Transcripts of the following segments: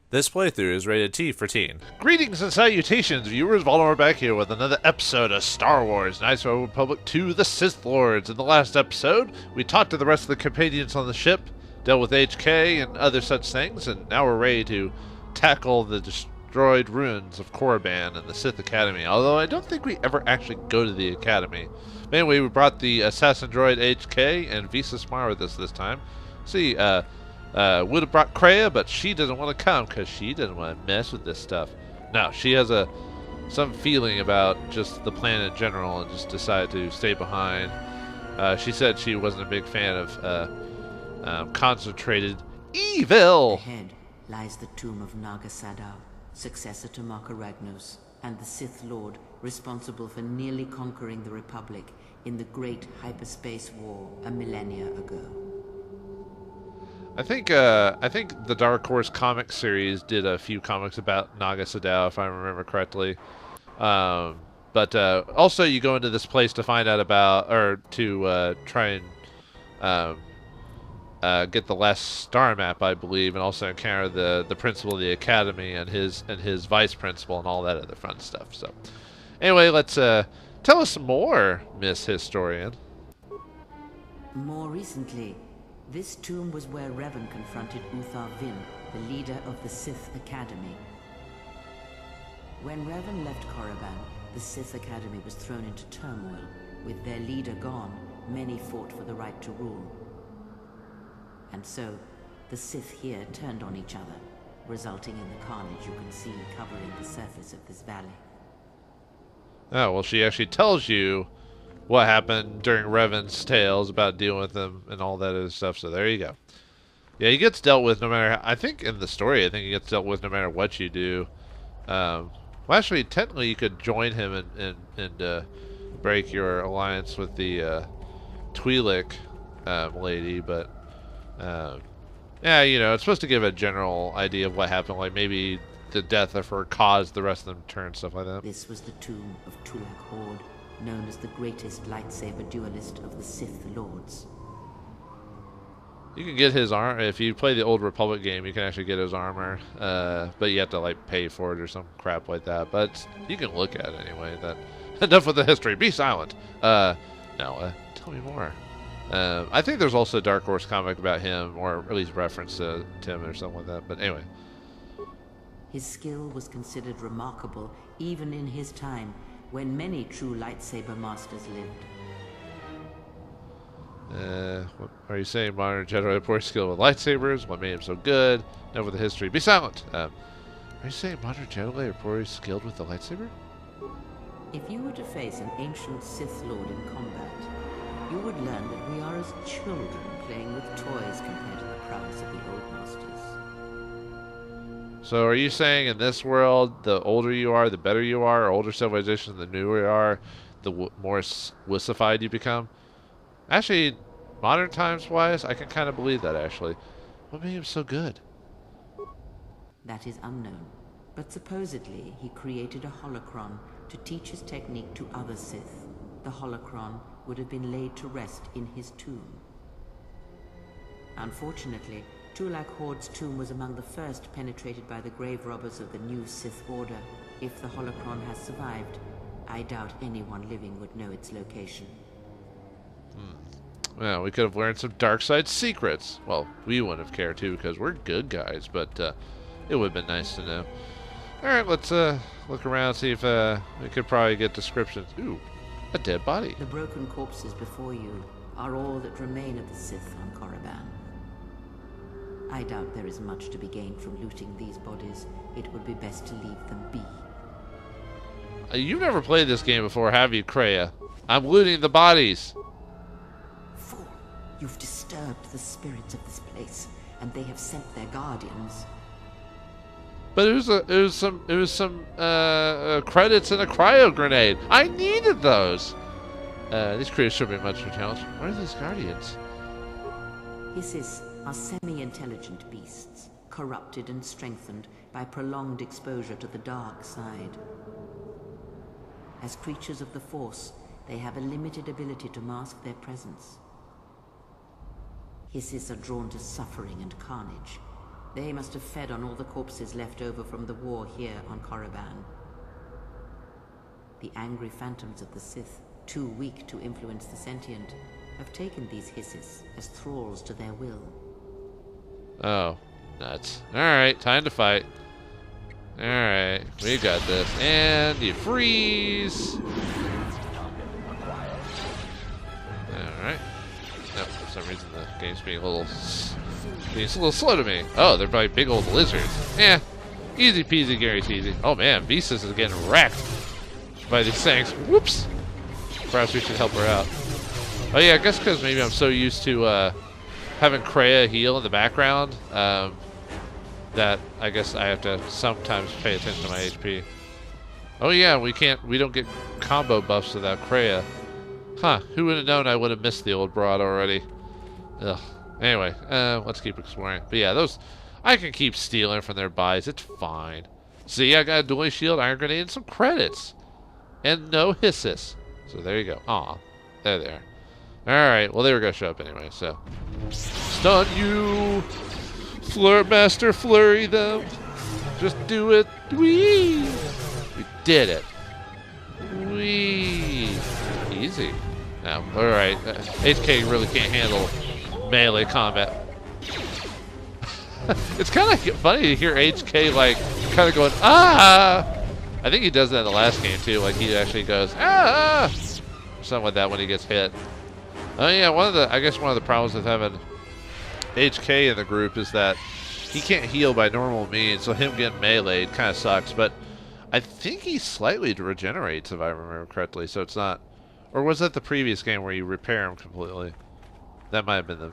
This playthrough is rated T for teen. Greetings and salutations, viewers. Vauldemare back here with another episode of Star Wars Knights of the Old Republic 2, the Sith Lords. In the last episode, we talked to the rest of the companions on the ship, dealt with HK and other such things, and now we're ready to tackle the destroyed ruins of Korriban and the Sith Academy, although I don't think we ever actually go to the Academy. But anyway, we brought the assassin droid HK and Visa Smar with us this time. See, would have brought Kreia, but she doesn't want to come because she doesn't want to mess with this stuff. No, she has some feeling about just the planet in general and just decided to stay behind. She said she wasn't a big fan of concentrated evil. Ahead lies the tomb of Naga Sadow, successor to Marka Ragnos, and the Sith Lord responsible for nearly conquering the Republic in the Great Hyperspace War a millennia ago. I think the Dark Horse comic series did a few comics about Naga Sadow, if I remember correctly. But also, you go into this place to find out about, or to try and get the last star map, I believe, and also encounter the principal of the academy and his vice principal and all that other fun stuff. So, anyway, let's tell us more, Miss Historian. More recently, this tomb was where Revan confronted Uthar Vin, the leader of the Sith Academy. When Revan left Korriban, the Sith Academy was thrown into turmoil. With their leader gone, many fought for the right to rule. And so, the Sith here turned on each other, resulting in the carnage you can see covering the surface of this valley. Oh, well, she actually tells you what happened during Revan's tales about dealing with them and all that other stuff. So there you go. Yeah, he gets dealt with no matter how, I think in the story, I think he gets dealt with no matter what you do. Well, actually, technically, you could join him and break your alliance with the Twi'lek lady, but yeah, you know, it's supposed to give a general idea of what happened. Like maybe the death of her caused the rest of them to turn, stuff like that. This was the tomb of Tulak Hord, known as the greatest lightsaber duelist of the Sith Lords. You can get his armor if you play the Old Republic game. You can actually get his armor, but you have to like pay for it or some crap like that. But you can look at it anyway. That enough with the history. Be silent. Tell me more. I think there's also a Dark Horse comic about him, or at least reference to him or something like that. But anyway, his skill was considered remarkable even in his time, when many true lightsaber masters lived. What are you saying? Modern Jedi are poor skill with lightsabers. What made him so good? Enough with the history. Be silent. Are you saying modern Jedi are poor skilled with the lightsaber? If you were to face an ancient Sith Lord in combat, you would learn that we are as children playing with toys compared to the prowess of the old masters. So are you saying in this world, the older you are, the better you are, or older civilizations, the newer you are, the more wussified you become? Actually, modern times-wise, I can kind of believe that, actually. What made him so good? That is unknown, but supposedly he created a holocron to teach his technique to other Sith. The holocron would have been laid to rest in his tomb. Unfortunately, Tulak Hord's tomb was among the first penetrated by the grave robbers of the new Sith Order. If the holocron has survived, I doubt anyone living would know its location. Well, we could have learned some dark side secrets. Well, we wouldn't have cared too because we're good guys, but it would have been nice to know. Alright, let's look around, see if we could probably get descriptions. Ooh, a dead body. The broken corpses before you are all that remain of the Sith on Korriban. I doubt there is much to be gained from looting these bodies. It would be best to leave them be. You've never played this game before, have you, Kreia? I'm looting the bodies. Fool, you've disturbed the spirits of this place, and they have sent their guardians. But it was some credits and a cryo grenade. I needed those. These creatures should be much more challenging. What are these guardians? Hissis are semi-intelligent beasts, corrupted and strengthened by prolonged exposure to the dark side. As creatures of the Force, they have a limited ability to mask their presence. Hissis are drawn to suffering and carnage. They must have fed on all the corpses left over from the war here on Korriban. The angry phantoms of the Sith, too weak to influence the sentient, have taken these hisses as thralls to their will. Oh, nuts. Alright, time to fight. Alright, we got this. And you freeze! Alright. No, for some reason the game's being a little slow to me. Oh, they're probably big old lizards. Yeah, easy peasy, Gary Teasy. Oh man, Visas is getting wrecked by these things. Whoops! Perhaps we should help her out. Oh yeah, I guess because maybe I'm so used to having Kreia heal in the background that I guess I have to sometimes pay attention to my HP. Oh yeah, we don't get combo buffs without Kreia. Huh, who would have known I would have missed the old broad already? Ugh. Anyway, let's keep exploring. But yeah, those, I can keep stealing from their buys. It's fine. See, I got a dual shield, iron grenade, and some credits. And no hisses. So there you go. Aw, there they are. Alright, well they were going to show up anyway, so. Stun you! Flirt master, flurry them! Just do it! Whee! We did it! Whee! Easy. Now, alright, HK really can't handle melee combat. It's kind of funny to hear HK, like, kind of going, ah! I think he does that in the last game, too. Like, he actually goes, ah! Something like that when he gets hit. Oh, yeah, I guess one of the problems with having HK in the group is that he can't heal by normal means, so him getting meleeed kind of sucks. But I think he slightly regenerates, if I remember correctly, so it's not... Or was that the previous game where you repair him completely? That might have been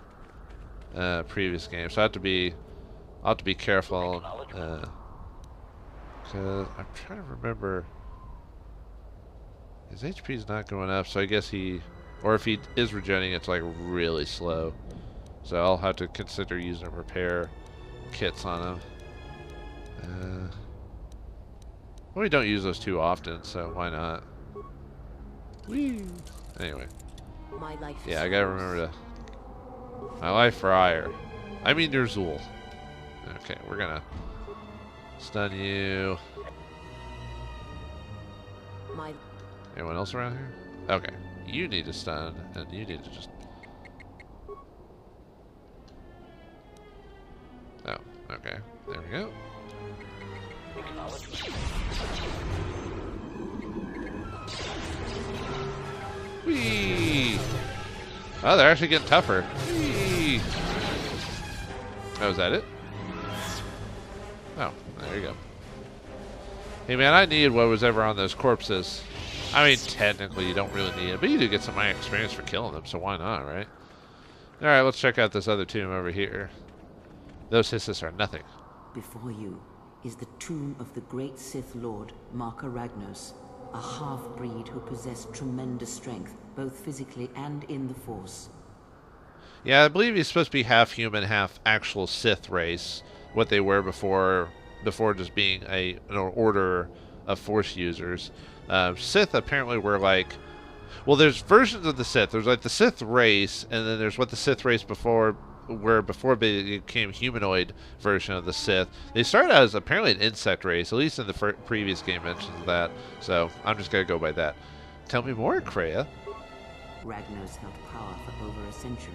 the previous game, so I'll have to be careful. Cause I'm trying to remember. His HP's not going up, so I guess or if he is regenerating, it's like really slow. So I'll have to consider using repair kits on him. Well, we don't use those too often, so why not? Whee! Anyway. My life yeah, I gotta remember to... My life for ire. I mean, there's Zool. Okay, we're gonna stun you. Anyone else around here? Okay. You need to stun, and you need to just... Oh, okay. There we go. Whee! Oh, they're actually getting tougher. Whee! Oh, is that it? Oh, there you go. Hey man, I needed what was ever on those corpses. I mean, technically you don't really need it, but you do get some experience for killing them, so why not, right? Alright, let's check out this other tomb over here. Those hisses are nothing. Before you is the tomb of the great Sith Lord, Marka Ragnos, a half-breed who possessed tremendous strength, both physically and in the Force. Yeah, I believe he's supposed to be half human, half actual Sith race, what they were before just being an order of Force users. Sith apparently were like... Well, there's versions of the Sith. There's like the Sith race, and then there's what the Sith race before they became humanoid version of the Sith. They started out as apparently an insect race, at least in the previous game mentions that. So I'm just going to go by that. Tell me more, Kreia. Ragnos held power for over a century,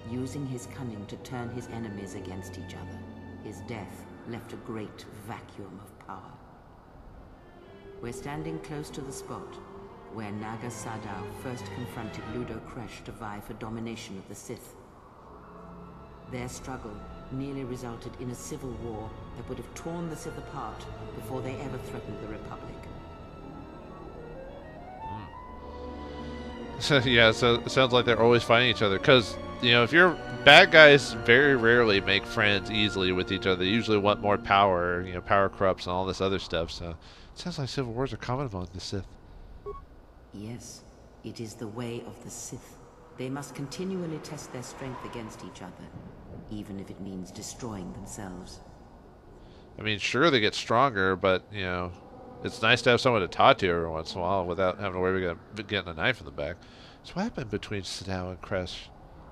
using his cunning to turn his enemies against each other. His death left a great vacuum of power. We're standing close to the spot where Naga Sadow first confronted Ludo Kresh to vie for domination of the Sith. Their struggle nearly resulted in a civil war that would have torn the Sith apart before they ever threatened the Republic. So yeah, so it sounds like they're always fighting each other. Because, you know, if you're bad guys, very rarely make friends easily with each other. They usually want more power, you know, power corrupts and all this other stuff. So it sounds like civil wars are common among the Sith. Yes, it is the way of the Sith. They must continually test their strength against each other, even if it means destroying themselves. I mean, sure, they get stronger, but, you know, it's nice to have someone to talk to every once in a while without having to worry about getting a knife in the back. So what happened between Sadow and Kresh?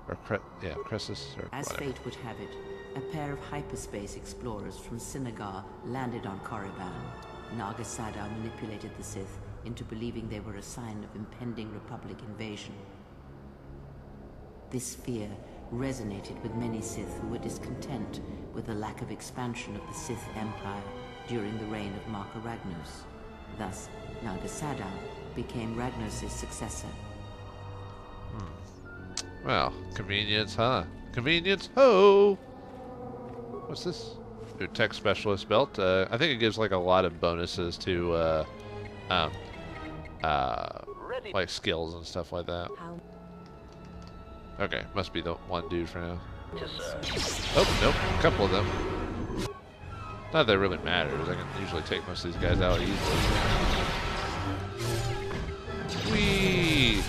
Or Kresis? Or as whatever. fate would have it, a pair of hyperspace explorers from Sinagar landed on Korriban. Naga Sadow manipulated the Sith into believing they were a sign of impending Republic invasion. This fear resonated with many Sith who were discontent with the lack of expansion of the Sith Empire during the reign of Marka Ragnos. Thus, Naga Sadow became Ragnos' successor. Well, convenience, huh? Convenience, ho! What's this? Your tech specialist belt. I think it gives like a lot of bonuses to like skills and stuff like that. Okay, must be the one dude for now. Oh, nope, a couple of them. Not that it really matters. I can usually take most of these guys out easily. Whee!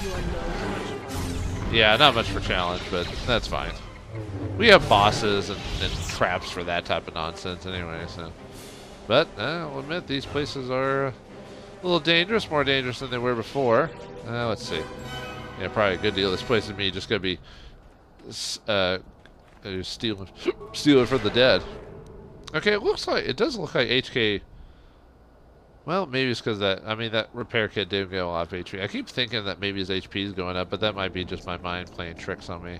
Yeah, not much for challenge, but that's fine. We have bosses and traps for that type of nonsense anyway, so. But, I'll admit, these places are a little dangerous, more dangerous than they were before. Let's see. Yeah, probably a good deal. This place is me just gonna be stealing from the dead. Okay, it does look like HK. Well, maybe it's because that repair kit did go off HP. I keep thinking that maybe his HP is going up, but that might be just my mind playing tricks on me.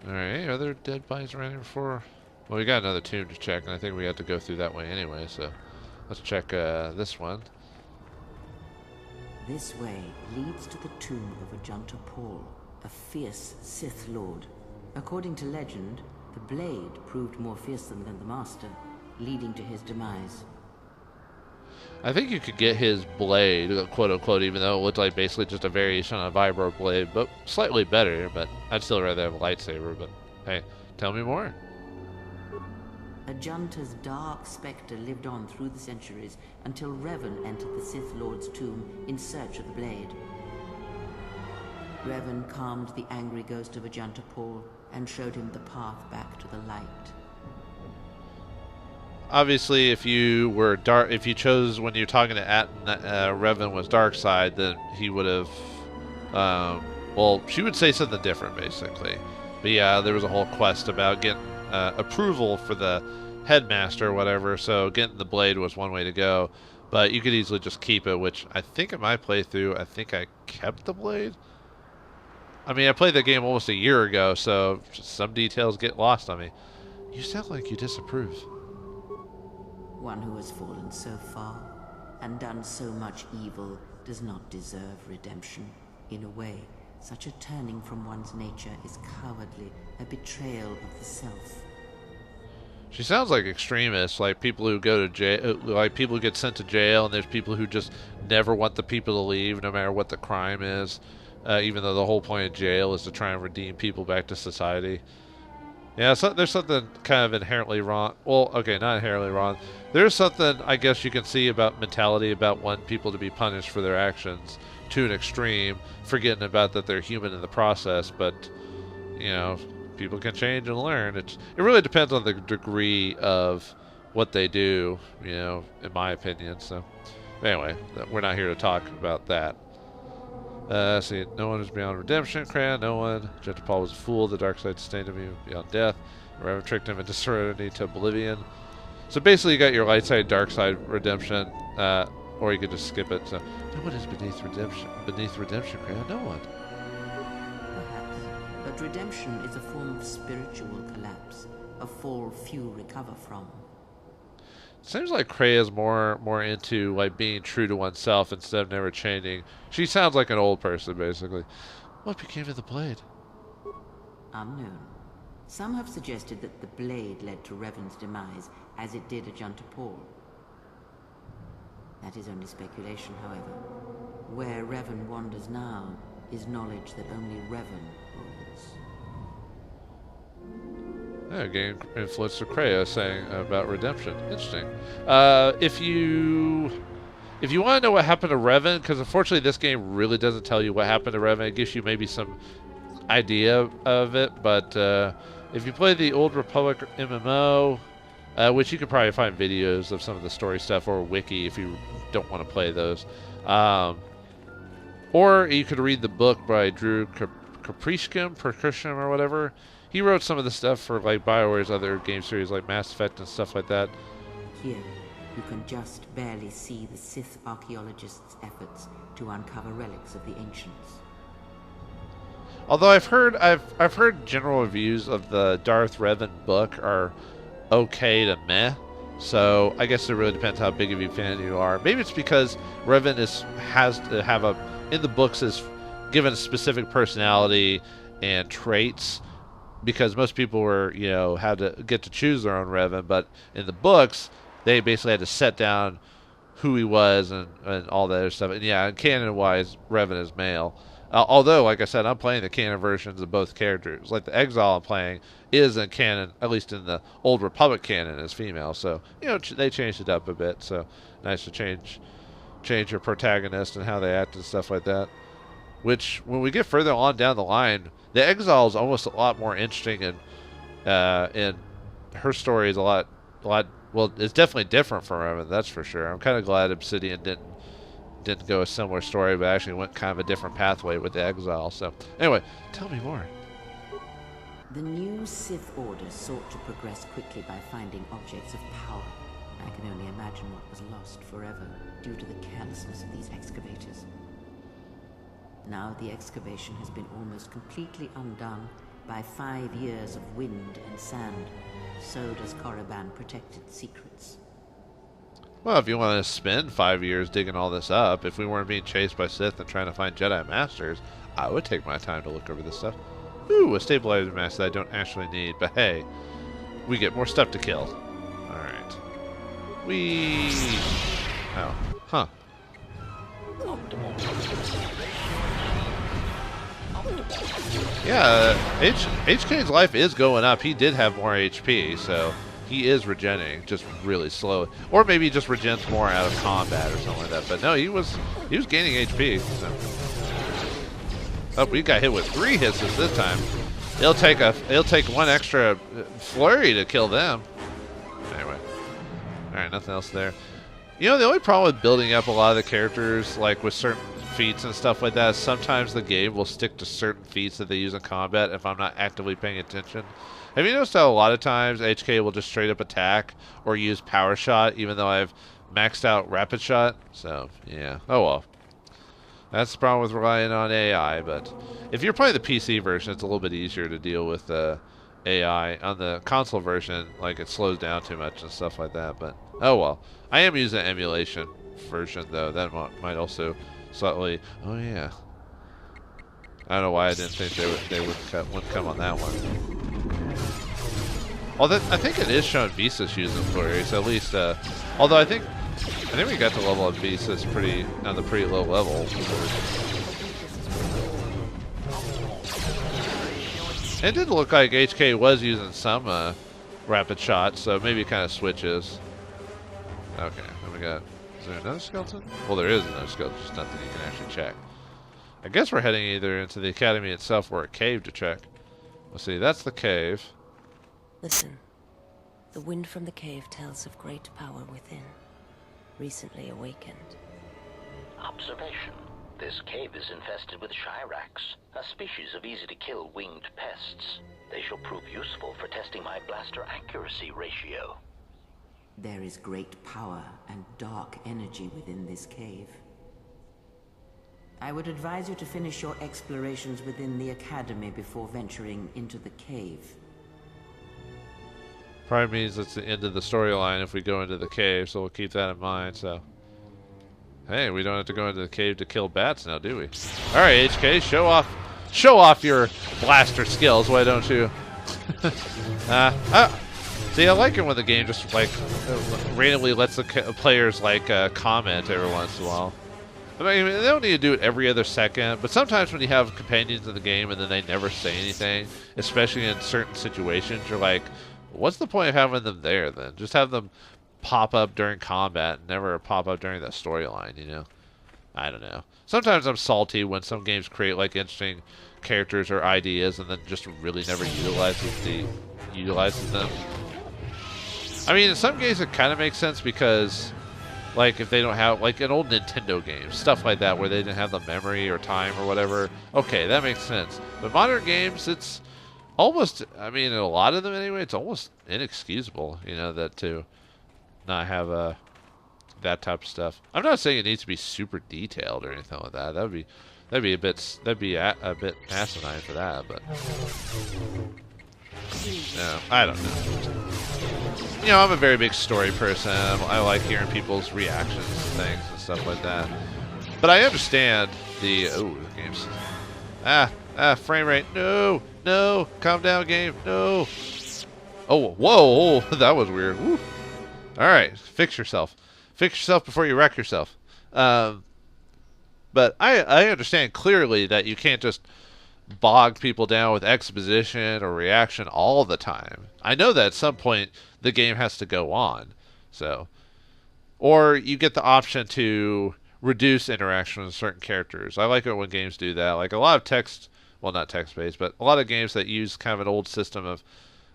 Alright, are there dead bodies around here before? Well, we got another tomb to check, and I think we have to go through that way anyway, so let's check this one. This way leads to the tomb of Ajunta Paul, a fierce Sith Lord. According to legend, the blade proved more fearsome than the Master, leading to his demise. I think you could get his blade, quote unquote, even though it looked like basically just a variation on a vibro blade, but slightly better, but I'd still rather have a lightsaber, but hey, tell me more. Ajunta's dark specter lived on through the centuries until Revan entered the Sith Lord's tomb in search of the blade. Revan calmed the angry ghost of Ajunta Paul and showed him the path back to the light. Obviously, if you chose when you're talking to Atten, Revan was dark side, then he would have, well, she would say something different, basically. But yeah, there was a whole quest about getting approval for the headmaster or whatever, so getting the blade was one way to go. But you could easily just keep it, which I think in my playthrough, I think I kept the blade. I mean, I played the game almost a year ago, so some details get lost on me. You sound like you disapprove. One who has fallen so far and done so much evil does not deserve redemption. In a way, such a turning from one's nature is cowardly, a betrayal of the self. She sounds like extremists, like people who go to jail, like people who get sent to jail, and there's people who just never want the people to leave, no matter what the crime is, even though the whole point of jail is to try and redeem people back to society. Yeah, so there's something kind of inherently wrong. Well, okay, not inherently wrong. There's something, I guess you can see about mentality about wanting people to be punished for their actions to an extreme, forgetting about that they're human in the process. But, you know, people can change and learn. It really depends on the degree of what they do, you know, in my opinion. So, anyway, we're not here to talk about that. See, no one is beyond redemption, Kreia, no one. Ajunta Paul was a fool, the dark side sustained him beyond death. Revan tricked him into serenity to oblivion. So basically you got your light side, dark side redemption, or you could just skip it. So, no one is beneath redemption, Kreia, no one. Perhaps, but redemption is a form of spiritual collapse, a fall few recover from. Seems like Kreia's more into like being true to oneself instead of never changing. She sounds like an old person, basically. What became of the blade? Unknown. Some have suggested that the blade led to Revan's demise, as it did Ajunta Paul. That is only speculation, however. Where Revan wanders now is knowledge that only Revan holds. Yeah, game influence of Kreia saying about redemption. Interesting. If you want to know what happened to Revan, because unfortunately this game really doesn't tell you what happened to Revan. It gives you maybe some idea of it, but if you play the Old Republic MMO, which you could probably find videos of some of the story stuff, or wiki if you don't want to play those, or you could read the book by Drew Caprishkin or whatever. he wrote some of the stuff for like BioWare's other game series like Mass Effect and stuff like that. Here, you can just barely see the Sith archaeologists' efforts to uncover relics of the ancients. Although I've heard general reviews of the Darth Revan book are okay to meh. So I guess it really depends how big of a fan you are. Maybe it's because Revan has to have in the books is given a specific personality and traits, because most people were, had to get to choose their own Revan, but in the books they basically had to set down who he was and all that other stuff. And yeah, canon wise, Revan is male. Although, like I said, I'm playing the canon versions of both characters. Like the Exile I'm playing is in canon, at least in the Old Republic canon, is female. So, they changed it up a bit. So, nice to change your protagonist and how they act and stuff like that. Which, when we get further on down the line, the Exile is almost a lot more interesting, and her story is a lot. Well, it's definitely different from Revan, that's for sure. I'm kind of glad Obsidian didn't go a similar story, but actually went kind of a different pathway with the Exile. So, anyway, tell me more. The new Sith Order sought to progress quickly by finding objects of power. I can only imagine what was lost forever due to the carelessness of these excavators. Now the excavation has been almost completely undone by 5 years of wind and sand. So does Korriban protect its secrets. Well, if you want to spend 5 years digging all this up, if we weren't being chased by Sith and trying to find Jedi Masters, I would take my time to look over this stuff. Ooh, a stabilizer mask that I don't actually need, but hey, we get more stuff to kill. Alright. Oh, huh. Yeah, HK's life is going up. He did have more HP, so he is regenerating, just really slowly. Or maybe he just regens more out of combat or something like that. But no, he was gaining HP. So. Oh, we got hit with 3 hisses this time. It'll take one extra flurry to kill them. Anyway. Alright, nothing else there. The only problem with building up a lot of the characters, like with certain feats and stuff like that, is sometimes the game will stick to certain feats that they use in combat if I'm not actively paying attention. Have you noticed how a lot of times HK will just straight up attack or use power shot even though I've maxed out rapid shot? So, yeah. Oh well. That's the problem with relying on AI, but if you're playing the PC version, it's a little bit easier to deal with AI. On the console version, like, it slows down too much and stuff like that, but oh well. I am using an emulation version, though. That might also slightly... Oh, yeah. I don't know why I didn't think they wouldn't come on that one. Although I think it is showing Visas using flurries, at least. Although I think we got the level of Visas on the pretty low level. It did look like HK was using some rapid shots, so maybe it kind of switches. Okay, then we got... Is there another skeleton? Well, there is another skeleton, just nothing you can actually check. I guess we're heading either into the academy itself or a cave to check. Let's see, that's the cave. Listen. The wind from the cave tells of great power within, recently awakened. Observation. This cave is infested with Shirax, a species of easy-to-kill winged pests. They shall prove useful for testing my blaster accuracy ratio. There is great power and dark energy within this cave. I would advise you to finish your explorations within the academy before venturing into the cave. Probably means it's the end of the storyline if we go into the cave, so we'll keep that in mind. So, hey, we don't have to go into the cave to kill bats now, do we? All right, HK, show off your blaster skills, why don't you? See, I like it when the game just like randomly lets the players like comment every once in a while. I mean, they don't need to do it every other second, but sometimes when you have companions in the game and then they never say anything, especially in certain situations, you're like, what's the point of having them there then? Just have them pop up during combat and never pop up during the storyline, you know? I don't know. Sometimes I'm salty when some games create like interesting characters or ideas and then just really never utilizes them. I mean, in some games it kind of makes sense because, like, if they don't have, like, an old Nintendo game, stuff like that, where they didn't have the memory or time or whatever, okay, that makes sense. But modern games, it's almost, I mean, in a lot of them anyway, it's almost inexcusable, you know, that to not have that type of stuff. I'm not saying it needs to be super detailed or anything like that. That'd be a bit asinine for that, but no, I don't know. You know, I'm a very big story person. I like hearing people's reactions to things and stuff like that. But I understand the game's frame rate. No, calm down, game. No. Oh, whoa, that was weird. Woo. All right, fix yourself. Fix yourself before you wreck yourself. But I understand clearly that you can't just bog people down with exposition or reaction all the time. I know that at some point the game has to go on. So, or you get the option to reduce interaction with certain characters. I like it when games do that. Like a lot of text, well, not text-based, but a lot of games that use kind of an old system of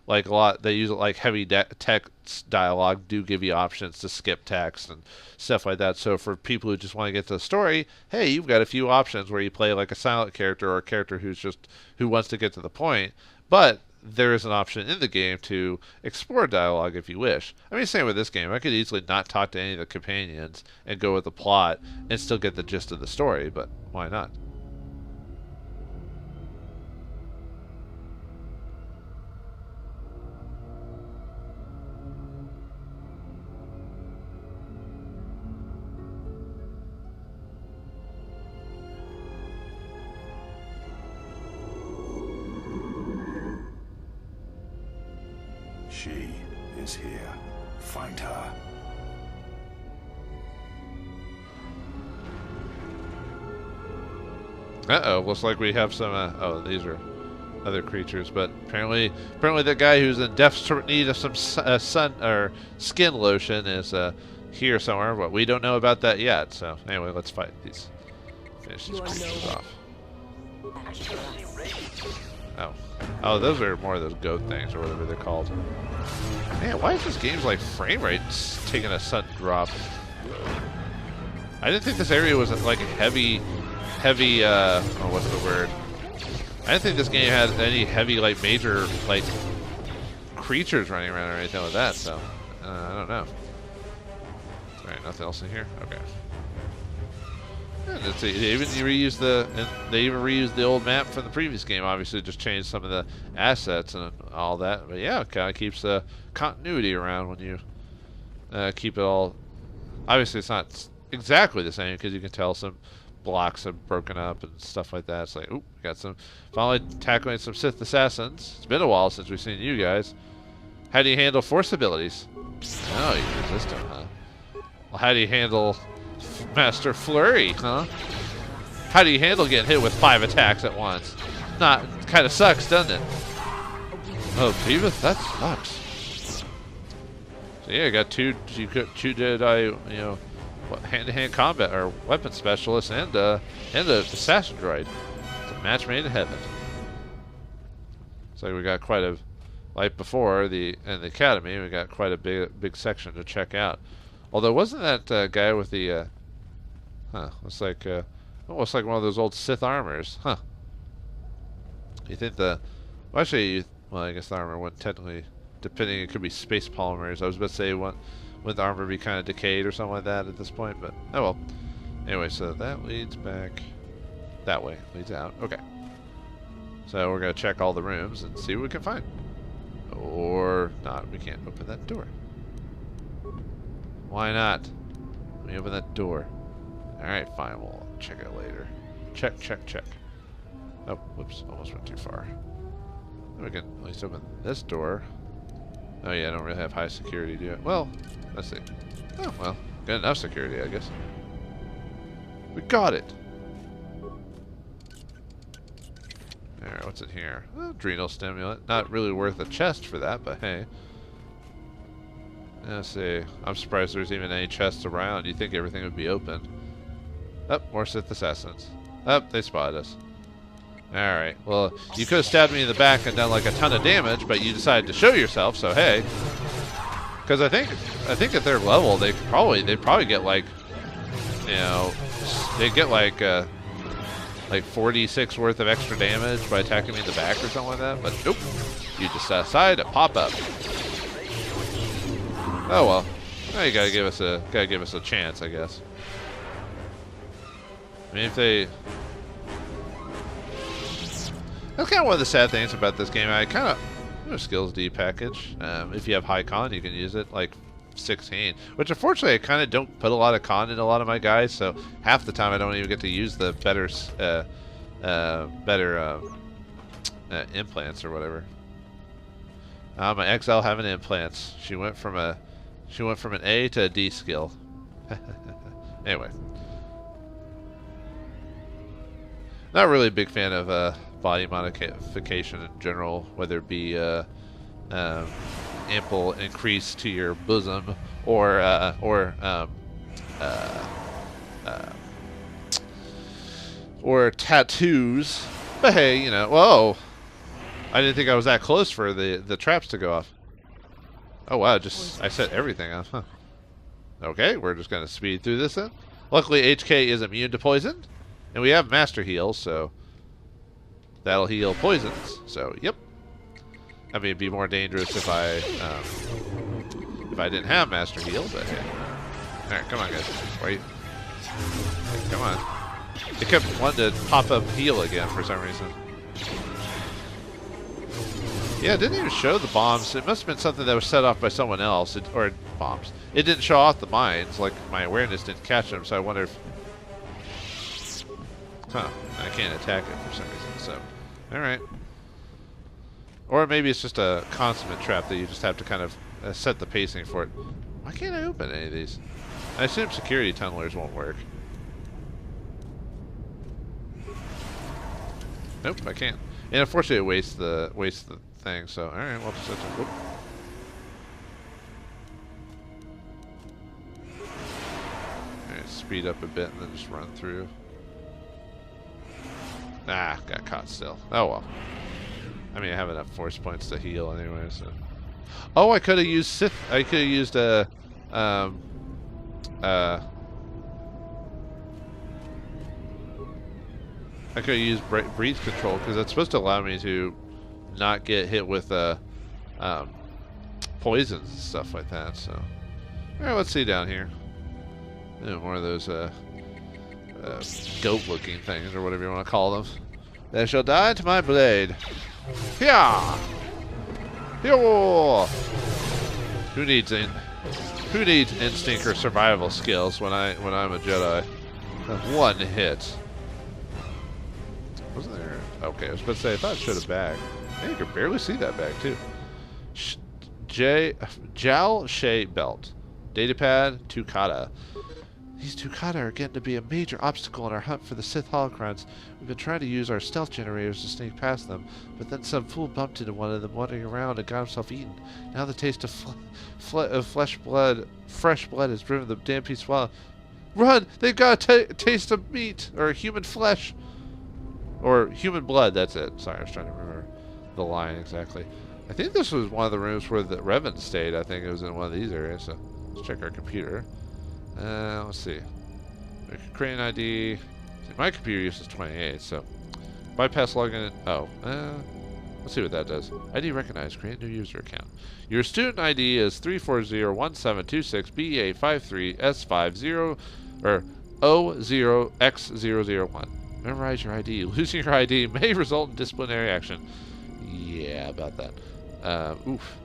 like they use like heavy text dialogue do give you options to skip text and stuff like that. So for people who just want to get to the story, hey, you've got a few options where you play like a silent character or a character who wants to get to the point. But there is an option in the game to explore dialogue if you wish. I mean, same with this game. I could easily not talk to any of the companions and go with the plot and still get the gist of the story, but why not? She is here. Find her. Uh-oh, looks like we have some, oh, these are other creatures, but apparently that guy who's in desperate need of some skin lotion is here somewhere, but we don't know about that yet. So anyway, let's fight these. Finish these creatures off. Oh, those are more of those goat things or whatever they're called. Man, why is this game's like frame rate taking a sudden drop? I didn't think this area was like a heavy, what's the word? I didn't think this game had any heavy, like, major, like, creatures running around or anything like that, so, I don't know. Alright, nothing else in here? Okay. And they even reused the old map from the previous game, obviously just changed some of the assets and all that, but yeah, it kind of keeps the continuity around when you keep it all. Obviously it's not exactly the same because you can tell some blocks have broken up and stuff like that. It's like, oop, got some, finally tackling some Sith assassins. It's been a while since we've seen you guys. How do you handle force abilities? Oh, you resist them, huh? Well, how do you handle Master Flurry, huh? How do you handle getting hit with 5 attacks at once? Not, kind of sucks, doesn't it? Oh, Beavis, that sucks. So yeah, you got two Jedi, you know, hand-to-hand combat or weapon specialist and a assassin droid. It's a match made in heaven. So we got quite a, like before in the academy, we got quite a big section to check out. Although wasn't that guy with the looks like almost like one of those old Sith armors, huh? You think well, actually, well, I guess the armor wouldn't technically, depending, it could be space polymers. I was about to say wouldn't the armor be kind of decayed or something like that at this point, but oh well. Anyway, so that leads back that way, leads out. Okay. So we're gonna check all the rooms and see what we can find, or not. We can't open that door. Why not? Let me open that door. Alright, fine. We'll check it later. Check. Oh, whoops. Almost went too far. We can at least open this door. Oh yeah, I don't really have high security, do it. Well, let's see. Oh, well. Got enough security, I guess. We got it! Alright, what's in here? Oh, adrenal stimulant. Not really worth a chest for that, but hey. Let's see. I'm surprised there's even any chests around. You think everything would be open. Oh, more Sith assassins. Oh, they spotted us. Alright, well, you could have stabbed me in the back and done like a ton of damage, but you decided to show yourself, so hey. Because I think at their level, they'd probably get like, you know, they'd get like, like 46 worth of extra damage by attacking me in the back or something like that. But nope, you just decide to pop up. Oh well, now you gotta give us a chance, I guess. I mean, if they... That's kind of one of the sad things about this game. I kind of... Skills D package. If you have high con, you can use it, like 16. Which, unfortunately, I kind of don't put a lot of con in a lot of my guys, so half the time I don't even get to use the better implants or whatever. My Exile having implants. She went from an A to a D skill. Anyway. Not really a big fan of body modification in general, whether it be ample increase to your bosom or tattoos. But hey, you know, whoa! I didn't think I was that close for the traps to go off. Oh wow, I set everything off, huh? Okay, we're just gonna speed through this then. Luckily, HK is immune to poison. And we have Master Heal, so that'll heal poisons. So, yep. I mean, it'd be more dangerous if I didn't have Master Heal, but hey. Alright, come on, guys. Wait. Come on. It kept wanting to pop up heal again for some reason. Yeah, it didn't even show the bombs. It must have been something that was set off by someone else. Or bombs. It didn't show off the mines. Like, my awareness didn't catch them, so I wonder if... Huh, I can't attack it for some reason, so... Alright. Or maybe it's just a consummate trap that you just have to kind of set the pacing for it. Why can't I open any of these? I assume security tunnelers won't work. Nope, I can't. And unfortunately it wastes the thing, so... Alright, we'll just have to... Whoop. Alright, speed up a bit and then just run through. Ah, got caught still. Oh well. I mean, I have enough force points to heal anyway, so... Oh, I could have used Sith... I could have used I could have used breathe control, because that's supposed to allow me to not get hit with poisons and stuff like that, so... Alright, let's see down here. More of those, goat-looking things, or whatever you want to call them. They shall die to my blade. Yeah. Who needs instinct or survival skills when I'm a Jedi? One hit. Wasn't there? Okay, I was about to say I thought it showed a bag. Man, you could barely see that bag too. Jal Shay belt. Datapad 2 kata. These 2 kata are getting to be a major obstacle in our hunt for the Sith holocrons. We've been trying to use our stealth generators to sneak past them, but then some fool bumped into one of them wandering around and got himself eaten. Now the taste of fresh blood has driven the damn piece wild. Run! They've got a taste of meat, or human flesh. Or human blood, that's it. Sorry, I was trying to remember the line exactly. I think this was one of the rooms where the Revan stayed. I think it was in one of these areas, so let's check our computer. Let's see. Create an ID. See, my computer uses 28, so bypass login. Oh, let's see what that does. ID recognized. Create a new user account. Your student ID is 3401726BA53S50 or O0X001. Memorize your ID. Losing your ID may result in disciplinary action. Yeah, about that. Oof.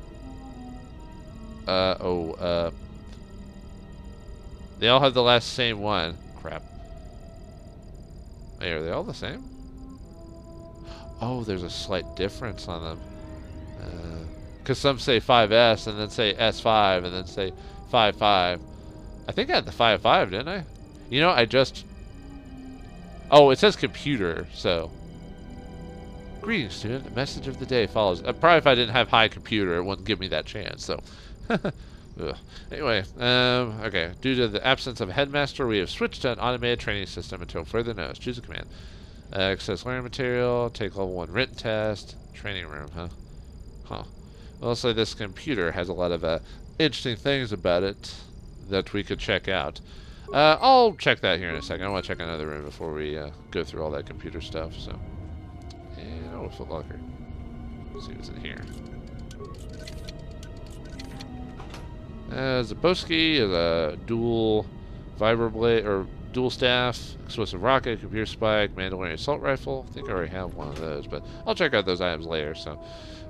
They all have the last same one. Crap. Hey, are they all the same? Oh, there's a slight difference on them. Because some say 5S and then say S5 and then say 5.5. I think I had the 5.5, didn't I? You know, I just... Oh, it says computer, so... Greetings, student. A message of the day follows. Probably if I didn't have high computer, it wouldn't give me that chance, so... Anyway, okay. Due to the absence of a headmaster, we have switched to an automated training system until further notice. Choose a command. Access learning material, take level 1 written test, training room, huh? Huh. Well, looks like this computer has a lot of interesting things about it that we could check out. I'll check that here in a second. I want to check another room before we go through all that computer stuff. So, and oh, a footlocker. Let's see what's in here. Zaboski is a dual vibroblade or dual staff, explosive rocket, computer spike, Mandalorian assault rifle. I think I already have one of those, but I'll check out those items later. So,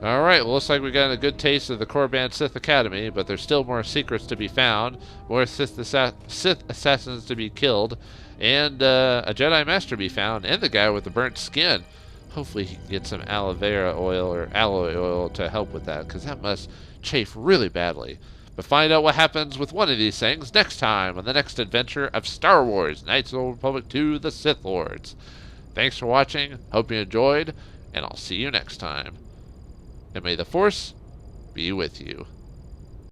all right. Well, looks like we got a good taste of the Korriban Sith Academy, but there's still more secrets to be found, more Sith assassins to be killed, and a Jedi Master to be found, and the guy with the burnt skin. Hopefully, he can get some aloe vera oil or alloy oil to help with that, because that must chafe really badly. But find out what happens with one of these things next time on the next adventure of Star Wars Knights of the Old Republic 2: The Sith Lords. Thanks for watching, hope you enjoyed, and I'll see you next time. And may the Force be with you.